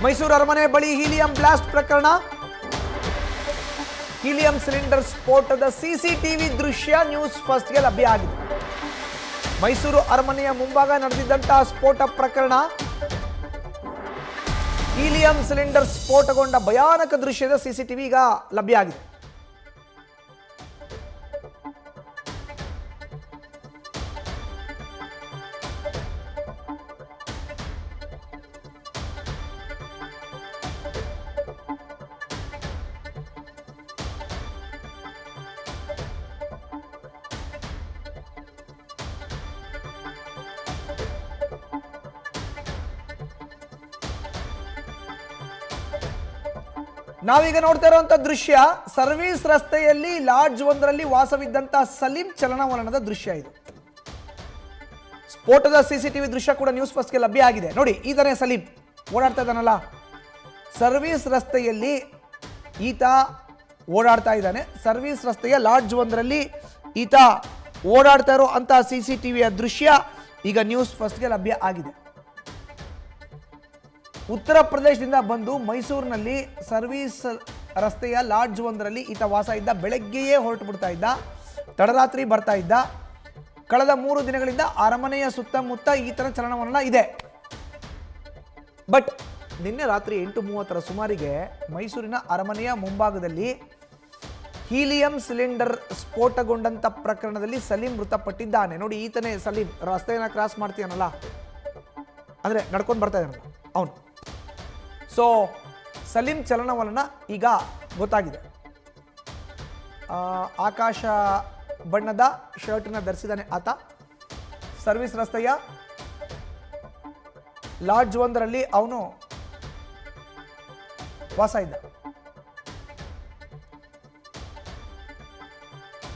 ಮೈಸೂರು ಅರಮನೆ ಬಳಿ helium blast ಪ್ರಕರಣ. ಹೀಲಿಯಂ ಸಿಲಿಂಡರ್ ಸ್ಫೋಟದ ಸಿಸಿಟಿವಿ ದೃಶ್ಯ ನ್ಯೂಸ್ ಫಸ್ಟ್ಗೆ ಲಭ್ಯ ಆಗಿದೆ. ಮೈಸೂರು ಅರಮನೆಯ ಮುಂಭಾಗ ನಡೆದಿದ್ದಂತಹ ಸ್ಫೋಟ ಪ್ರಕರಣ. ಹೀಲಿಯಂ ಸಿಲಿಂಡರ್ ಸ್ಫೋಟಗೊಂಡ ಭಯಾನಕ ದೃಶ್ಯದ ಸಿಸಿಟಿವಿ ಈಗ ಲಭ್ಯ ಆಗಿದೆ. ನಾವೀಗ ನೋಡ್ತಾ ಇರುವಂತ ದೃಶ್ಯ ಸರ್ವಿಸ್ ರಸ್ತೆಯಲ್ಲಿ ಲಾಡ್ಜ್ ಒಂದರಲ್ಲಿ ವಾಸವಿದ್ದಂತ ಸಲೀಂ ಚಲನವಲನದ ದೃಶ್ಯ ಇದು. ಸ್ಫೋಟದ ಸಿಸಿಟಿವಿ ದೃಶ್ಯ ಕೂಡ ನ್ಯೂಸ್ ಫಸ್ಟ್ಗೆ ಲಭ್ಯ ಆಗಿದೆ. ನೋಡಿ, ಈತನೇ ಸಲೀಂ ಓಡಾಡ್ತಾ ಇದ್ದಾನಲ್ಲ, ಸರ್ವಿಸ್ ರಸ್ತೆಯಲ್ಲಿ ಈತ ಓಡಾಡ್ತಾ ಇದ್ದಾನೆ. ಸರ್ವಿಸ್ ರಸ್ತೆಯ ಲಾಡ್ಜ್ ಒಂದರಲ್ಲಿ ಈತ ಓಡಾಡ್ತಾ ಇರೋ ಅಂತ ಸಿಸಿಟಿವಿಯ ದೃಶ್ಯ ಈಗ ನ್ಯೂಸ್ ಫಸ್ಟ್ಗೆ ಲಭ್ಯ ಆಗಿದೆ. ಉತ್ತರ ಪ್ರದೇಶದಿಂದ ಬಂದು ಮೈಸೂರಿನಲ್ಲಿ ಸರ್ವಿಸ್ ರಸ್ತೆಯ ಲಾಡ್ಜ್ ಒಂದರಲ್ಲಿ ಈತ ವಾಸ ಇದ್ದ. ಬೆಳಗ್ಗೆಯೇ ಹೊರಟು ಬಿಡ್ತಾ ಇದ್ದ, ತಡರಾತ್ರಿ ಬರ್ತಾ ಇದ್ದ. ಕಳೆದ 3 ದಿನಗಳಿಂದ ಅರಮನೆಯ ಸುತ್ತಮುತ್ತ ಈತನ ಚಲನವಲನ ಇದೆ. ಬಟ್ ನಿನ್ನೆ ರಾತ್ರಿ 8:30 ಸುಮಾರಿಗೆ ಮೈಸೂರಿನ ಅರಮನೆಯ ಮುಂಭಾಗದಲ್ಲಿ ಹೀಲಿಯಂ ಸಿಲಿಂಡರ್ ಸ್ಫೋಟಗೊಂಡಂತ ಪ್ರಕರಣದಲ್ಲಿ ಸಲೀಂ ಮೃತಪಟ್ಟಿದ್ದಾನೆ. ನೋಡಿ, ಈತನೇ ಸಲೀಂ. ರಸ್ತೆಯನ್ನು ಕ್ರಾಸ್ ಮಾಡ್ತೀಯನಲ್ಲ, ಅಂದರೆ ನಡ್ಕೊಂಡು ಬರ್ತಾ ಇದ್ದಾನಲ್ಲ ಅವನು. ಸೊ ಸಲೀಂ ಚಲನವಲನ ಈಗ ಗೊತ್ತಾಗಿದೆ. ಆಕಾಶ ಬಣ್ಣದ ಶರ್ಟನ್ನು ಧರಿಸಿದ್ದಾನೆ ಆತ. ಸರ್ವಿಸ್ ರಸ್ತೆಯ ಲಾಡ್ಜ್ ಒಂದರಲ್ಲಿ ಅವನು ವಾಸ ಇದ್ದ.